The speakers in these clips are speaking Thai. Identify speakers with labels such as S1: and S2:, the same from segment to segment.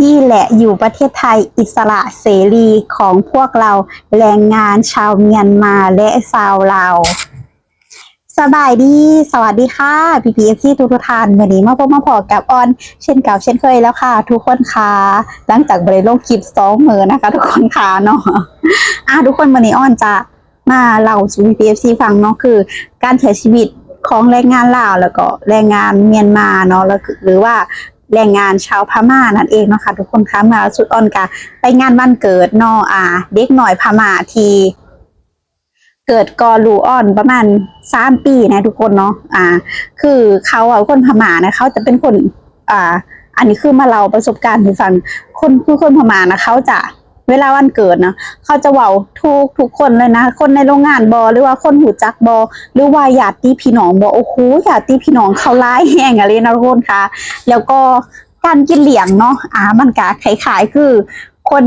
S1: นี่แหละอยู่ประเทศไทยอิสระเสรีของพวกเราแรงงานชาวเมียนมาและชาวลาวสบายดีสวัสดีค่ะพีพีเอฟซีทุกท่านวันนี้มาพบมาพอกับออนเช่นเก่าเช่นเคยแล้วค่ะทุกคนค่ะหลังจากบริโลกคลิป2 มื้อนะคะทุกคนค่ะเนาะทุกคนวันนี้ออนจะมาเล่าสู่พีพีเอฟซีฟังเนาะคือการใช้ชีวิตของแรงงานลาวแล้วก็แรงงานเมียนมาเนาะแล้วหรือว่าแรงงานชาวพม่านั่นเองเนาะค่ะทุกคนคะมาสุดออนกะไปงานวันเกิดเนาะเด็กหน่อยพม่าที่เกิดกอรูอ่อนประมาณ3 ปีนะทุกคนเนาะคือเขาคนพม่านะเขาจะเป็นคนอันนี้คือมาเล่าประสบการณ์ให้ฟังคนพม่านะเขาจะเวลาวันเกิดนะเขาจะเว้าทุกคนเลยนะคนในโรงงานบอหรือว่าคนหูจักบอหรือว่าญาติพี่น้องบอโอ้โหญาติพี่น้องเขาร้ายแห้งอะไรนะทุกคนค่ะแล้วก็การกินเหลียงเนาะมันก็คล้ายๆคือคน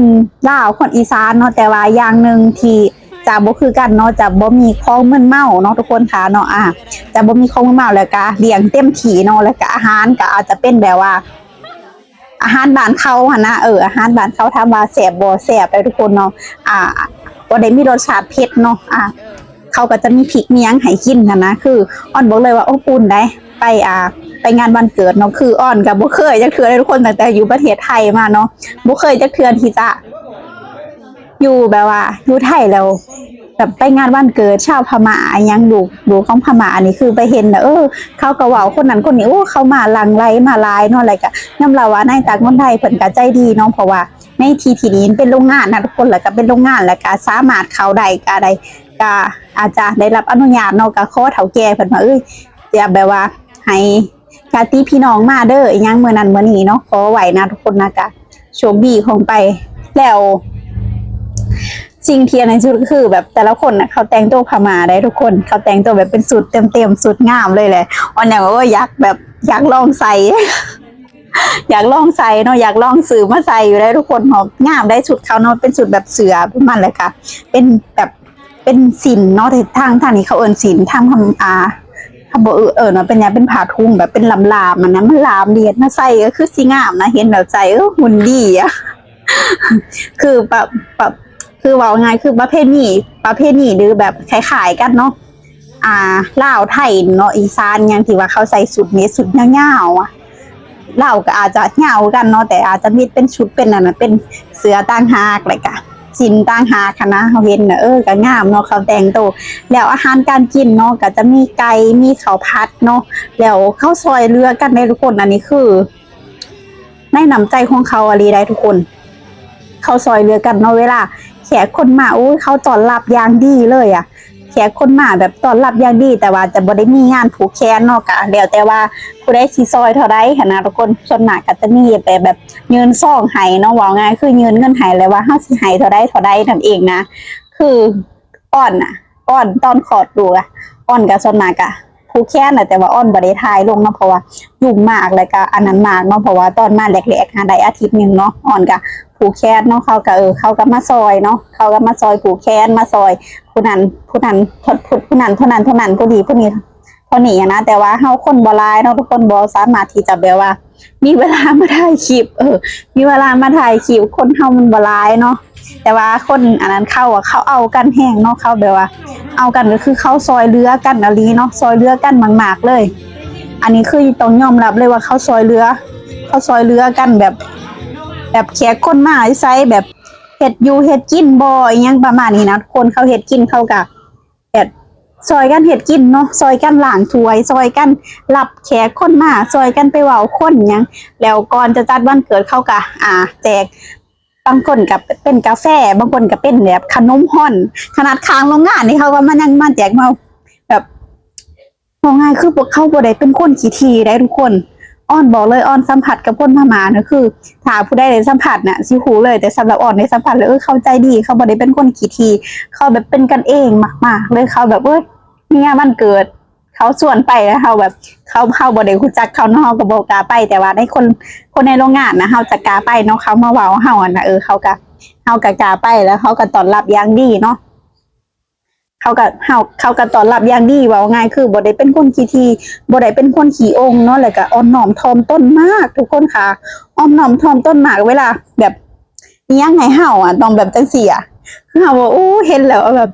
S1: ลาวคนอีสานเนาะแต่ว่าอย่างหนึ่งที่จะบ่คือกันเนาะจะบ่มีของมึนเมาเนาะทุกคนค่ะเนาะจะบ่มีของมึนเมาแล้วก็เลี้ยงเต็มที่เนาะแล้วก็อาหารก็อาจจะเป็นแบบว่าอาหารบ้านเขาหั่นนะอาหารบ้านเขาถามว่าแซ่บบ่แซ่บเลยทุกคนเนาะบ่ได้มีรสชาติเผ็ดเนาะเขาก็จะมีพริกมีหยังให้กินนะคืออ้อนบอกเลยว่าอบอุ่นได้ไปงานวันเกิดเนาะคืออ้อนก็บ่เคยจักเทื่อเลยทุกคนตั้งแต่อยู่ประเทศไทยมาเนาะบ่เคยจักเทื่อที่จะอยู่แบบว่าอยู่ไทยแล้วแบบไปงานวันเกิดชาวพม่ายังดูของพม่าอันนี้คือไปเห็นนะเขาก็เว้าคนนั้นคนนี้โอ้เขามาหลั่งไหลมาหลายเนาะอะไรก็ยอมรับว่าในต่างคนไทยเพิ่นก็ใจดีเนาะเพราะว่าในที่นี้เป็นโรงงานนะทุกคนแล้วก็เป็นโรงงานแล้วก็สามารถเข้าได้ก็อาจจะได้รับอนุญาตเนาะก็ขอเฒ่าแก่เพิ่นว่าจะแบบว่าให้ญาติพี่น้องมาเด้ออีหยังมื้อนั้นมื้อนี้เนาะขอไว้นะทุกคนนะก็โชคดีของไปแล้วสิ่งที่ในชุดก็คือแบบแต่ละคนนะเขาแต่งตัวพม่าได้ทุกคนเขาแต่งตัวแบบเป็นสุดเต็มสุดงามเลยแหละอันอย่างว่าอยากลองใส่ อยากลองใส่เนาะอยากลองซื้อมาใส่อยู่ได้ทุกคนหอบงามได้ชุดเขาเนาะเป็นชุดแบบเสือประมาณเลยค่ะเป็นแบบเป็นศิลป์เนาะทางนี้เขาเอิ้นศิลป์ทางทำบ่เนาะเป็นอย่างเป็นผ้าทุ่งแบบเป็นลำมันนะมันลามเดียดมาใส่ก็คือสิงามนะเห็นแบบใจหุ่นดีอะ คือแบบคือว่าไงคือประเภทนี้หรือแบบคล้ายๆกันเนาะลาวไทยเนาะอีสานอย่างที่ว่าเขาใส่สุดนี้สุดยาวๆลาวก็อาจจะยาวกันเนาะแต่อาจจะมีเป็นชุดเป็นนั่นน่ะเป็นเสื้อต่างหากอะไรกะสินต่างหากคณะเขาเห็นน่ะก็งามเนาะเขาแต่งตัวแล้วอาหารการกินเนาะก็จะมีไก่มีข้าวผัดเนาะแล้วข้าวซอยเรือกันในทุกคนอันนี้คือในน้ำใจของเขาอะไรได้ทุกคน เขาซอยเรือกันเนาะเวลาแขกคนมาโอ้ยเขาต้อนรับอย่างดีเลยแขกคนมาแบบต้อนรับอย่างดีแต่ว่าจะบ่ได้มีงานผูกแขนเนาะกะแล้วแต่ว่าผู้ใดสิซอยเท่าใดหันนะทุกคนส่วนมากก็จะมีแบบยืนซ่องให้เนาะว่าง่ายคือยืนเงินให้เลยว่าเฮาสิให้เท่าใดนั่นเองนะคืออ้อนตอนขอดดูอ้อนก็ส่วนมากอะผูกแขนแต่ว่าอ้อนบ่ได้ถ่ายลงเนาะเพราะว่ายุ่งมากแล้วก็อันนั้นมากเนาะเพราะว่าตอนมาแรกๆหาได้อาทิตย์นึงเนาะอ้อนก็ผูกแขนเนาะเขาก็มาซอยเนาะเขาก็มาซอยผูกแขนมาซอยผู้นั้นผู้นั้นผู้นั้นเท่านั้นผู้นี้เท่านี้นะแต่ว่าเฮาคนบ่หลายเนาะทุกคนบ่สามารถที่จะแบบว่ามีเวลามาถ่ายคลิปมีเวลามาถ่ายคลิปคนเฮามันบ่หลายเนาะแต่ว่าคนอันนั้นเขาเอากันแห้งเนาะเขาแบบว่าเอากันก็คือเขาซอยเรือกันอะลีเนาะซอยเรือกันมากๆเลยอันนี้คือต้องยอมรับเลยว่าเขาซอยเรือกันแบบแขกคนมาไซแบบเฮ็ดอยู่เฮ็ดกินบ่อีหยังประมาณนี้นะคนเขาเฮ็ดกินเขาก็แบบซอยกันเฮ็ดกินเนาะซอยกันล้างถ้วยซอยกันรับแขกคนมาซอยกันไปเว้าคนหยังแล้วก่อนจะจัดวันเกิดเขาก็แจกบางคนก็เป็นกาแฟบางคนก็เป็นแบบขนมฮ้อนขนาดค้างโรงงานนี่เขาก็มายังมาแจกมาแบบว่าง่ายคือพวกเขาบ่ได้เป็นคนขี้ถี่ได้ทุกคนอ้อนบอกเลยอ้อนสัมผัสกับคนพม่านะคือถ้าผู้ใดได้สัมผัสน่ะสิฮู้เลยแต่สำหรับอ้อนได้สัมผัสเลยเข้าใจดีเขาบ่ได้เป็นคนขี้ถี่เขาแบบเป็นกันเองมากๆเลยเขาแบบมีงานวันเกิดเขาชวนไปแล้วเขาแบบเขาบ่ได้รู้จักเขาเนาะเขาก็บ่กล้าไปแต่ว่าในคนในโรงงานนะเขาจะกล้าไปเนาะเขามาเว้าเฮาน่ะเขาก็กล้าไปแล้วเขาก็ต้อนรับอย่างดีเนาะ เขาก็ตอนรับอย่างดีว่าง่ายคือบ่ได้เป็นคนขี้ทีบ่ได้เป็นคนขี้องค์เนาะแล้วก็อ่อนน้อมถ่อมตนมากทุกคนค่ะอ่อนน้อมถ่อมตนมากเวลาแบบอิหยังให้เฮาต้องแบบจังซี่คือเฮาว่าโอ้เห็นแล้วแบบ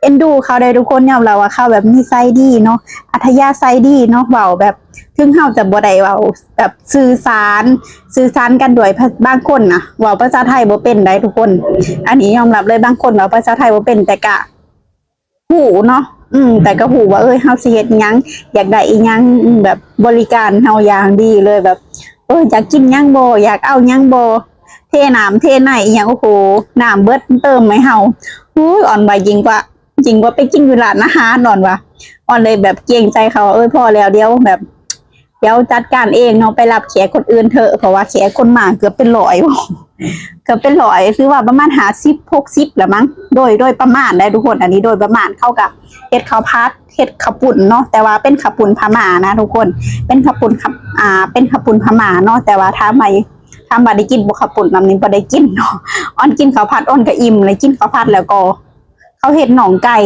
S1: เอ็นดูเขาได้ทุกคนยอมรับว่าเขาแบบนิสัยดีเนาะอัธยาศัยดีเนาะเว้าแบบถึงเฮาจะบ่ได้เว้าแบบสื่อสารกันด้วยบางคนน่ะเว้าภาษาไทยบ่เป็นได้ทุกคนอันนี้ยอมรับเลยบางคนเว้าภาษาไทยบ่เป็นแต่ก็ หูเนาะแต่ก็หูว่าเฮาสิเฮ็ดหยังอยากได้อีหยังแบบบริการเฮาอย่างดีเลยแบบอยากกินหยังบ่อยากเอาหยังบ่เทน้ำเทไหนอีหยังโอ้โหน้ำเบิดเติมให้เฮาอ่อนว่ายิ่งกว่าไปกินอยู่ร้านอาหารอ่อนว่าอ่อนเลยแบบเกรงใจเขาพอแล้วเดี๋ยวแบบเดี๋ยวจัดการเองเนาะไปรับแขกคนอื่นเถอะเพราะว่าแขกคนมาเกือบเป็นร้อยเกือบเป็นร้อยคือว่าประมาณ50-60แหละมั้งโดยประมาณได้ทุกคนอันนี้โดยประมาณเข้ากับเฮ็ดข้าวผัดเฮ็ดข้าวปุ่นเนาะแต่ว่าเป็นข้าวปุ่นพม่านะทุกคนเป็นข้าวปุ่นเป็นข้าวปุ่นพม่าเนาะแต่ว่าถ้าบ่ได้กินบ่ข้าวปุ่นนำนี้บ่ได้กินเนาะอ้อนกินข้าวผัดอ้อนก็อิ่มเลยกินข้าวผัดแล้วก็เขาเฮ็ดหนองไก่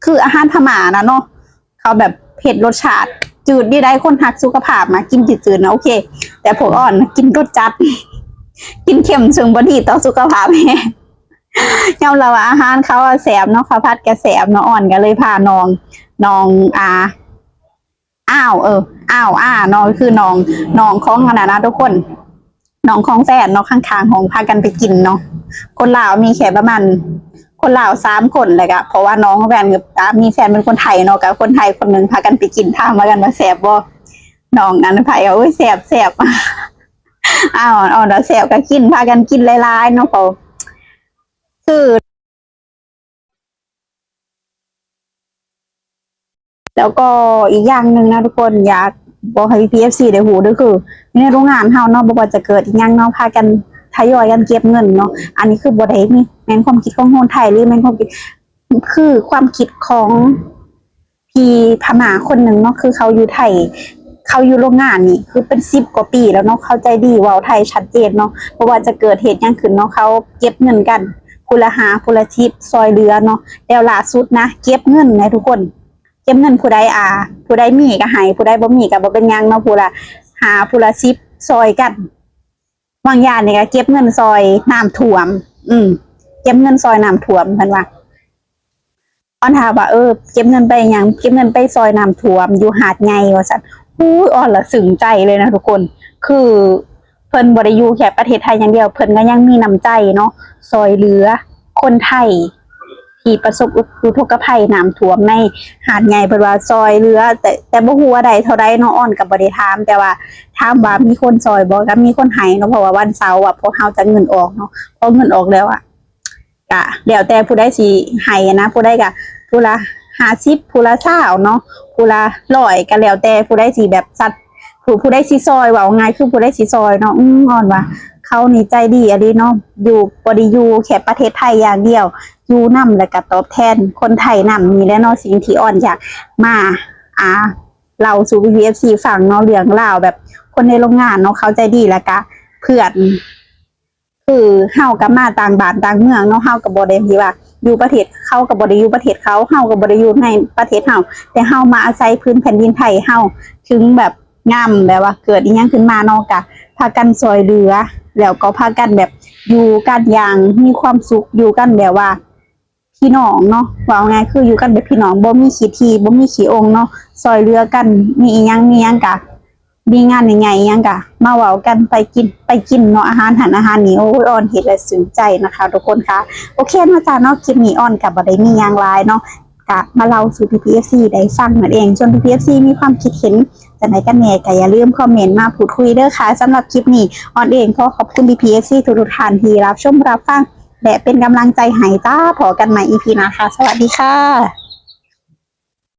S1: คืออาหารพม่านะเนาะเขาแบบเผ็ดรสชาติจืดดีได้คนรักสุขภาพมากินจืดๆนะโอเคแต่พวกอ่อนกินรสจัดกินเค็มซึ่งบ่ดีต่อสุขภาพแฮะยอมรับว่าอาหารเขาแซ่บเนาะข้าวผัดก็แซ่บเนาะอ่อนก็เลยพาน้องอ้าวน้องคือน้องของขนาดนะทุกคนน้องของแฟนเนาะข้างๆของพากันไปกินเนาะคนลาวมีแค่ประมาณคนลาว3 คนเลยก็เพราะว่าน้องแฟนกับมีแฟนเป็นคนไทยเนาะกับคนไทยคนหนึ่งพากันไปกินถามมากันว่าแซ่บบ่น้องอันไผแซ่บแล้วแซ่บก็กินพากันกินหลายๆเนาะเขาคือแล้วก็อีกอย่างหนึ่งนะทุกคนอยากบอกให้ PFC ได้หูด้วยคือในโรงงานเฮาเนาะบ่ว่าจะเกิดอีกอย่างเนาะพากันทยอยกันเก็บเงินเนาะอันนี้คือบ่ได้มีแม่นความคิดของคนไทยหรือแม่นความคิดคือความคิดของพี่พม่าคนหนึ่งเนาะคือเขาอยู่ไทยเขาอยู่โรงงานนี่คือเป็น10 กว่าปีแล้วเนาะเข้าใจดีเว้าไทยชัดเจนเนาะเพราะว่าจะเกิดเหตุหยังขึ้นเนาะเขาเก็บเงินกันผู้ละ5ผู้ละ10ซอยเหลือเนาะแล้วล่าสุดนะเก็บเงินนะทุกคน เก็บเงินผู้ใดผู้ใดมีก็ให้ผู้ใดบ่มีก็บ่เป็นหยังเนาะผู้ละผู้ละ10ซอยกันบางอย่างนี่ก็เก็บเงินซอยน้ำท่วมเก็บเงินซอยน้ำท่วมเพิ่นว่าอ้อนถามว่าเก็บเงินไปหยังเก็บเงินไปซอยน้ำท่วมอยู่หาดใหญ่ว่าซั่นอ้อนละซึ้งใจเลยนะทุกคนคือเพิ่นบ่ได้อยู่แค่ประเทศไทยอย่างเดียวเพิ่นก็ยังมีน้ำใจเนาะซอยเหลือคนไทย ที่ประสบอุทกภัยน้ำท่วมในหาดใหญ่เพิ่นว่าซอยเรือแต่บ่ฮู้ว่าใดเท่าใดเนาะอ้อนก็บ่ได้ถามแต่ว่าถามว่ามีคนซอยบ่ก็มีคนให้เนาะเพราะว่าวันเสาร์พวกเฮาจะเงินออกเนาะพอเงินออกแล้วก็แล้วแต่ผู้ใดสิให้นะผู้ใดก็ผู้ละ50ผู้ละ20เนาะผู้ละ100ก็แล้วแต่ผู้ใดสิแบบสัตว์ผู้ใดสิซอยเว้าง่ายคือผู้ใดสิซอยเนาะอ้อนว่าเขานี่ใจดีอะดีเนาะอยู่บ่ได้อยู่แค่ประเทศไทยอย่างเดียวอยู่นำแล้วก็ตอบแทนคนไทยนำนี่แหละเนาะสิ่งที่อ่อนอยากมาเล่าสู่ PFC ฟังเนาะเรื่องราวแบบคนในโรงงานเนาะเขาใจดีแล้วก็เพื่อนคือเฮาก็มาต่างบ้านต่างเมืองเนาะเฮาก็บ่ได้ที่ว่าอยู่ประเทศเขาก็บ่ได้อยู่ประเทศเขาเฮาก็บ่ได้อยู่ในประเทศเฮาแต่เฮามาอาศัยพื้นแผ่นดินไทยเฮาถึงแบบงามแบบว่าเกิดอีหยังขึ้นมาเนาะก็พากันช่วยเหลือแล้วก็พากันแบบอยู่กันอย่างมีความสุขอยู่กันแบบว่าพี่น้องเนาะว่าไงคืออยู่กันแบบพี่น้องบ่มีขี้ทีบ่มีขี้องเนาะช่วยเหลือกันมีอีหยังก็มีงานใหญ่ๆยังกะมาเว้ากันไปกินเนาะอาหารอาหารนี่โอ้ยอ่อนเห็นแล้วซึ้งใจนะคะทุกคนคะโอเคเนาะจ้าเนาะคลิปนี้อ่อนกับบ่ได้มีหยังหลายเนาะกะมาเล่าสู่ PPFC ได้ฟังนั่นเองจน PPFC มีความคิดเห็นจังไดกันแน่ก็อย่าลืมคอมเมนต์มาพูดคุยเด้อค่ะสำหรับคลิปนี้อ่อนเองขอขอบคุณ PPFC ทุกท่านที่รับชมรับฟังและเป็นกำลังใจให้จ้าพอกันใหม่ EP หน้าค่ะสวัสดีค่ะ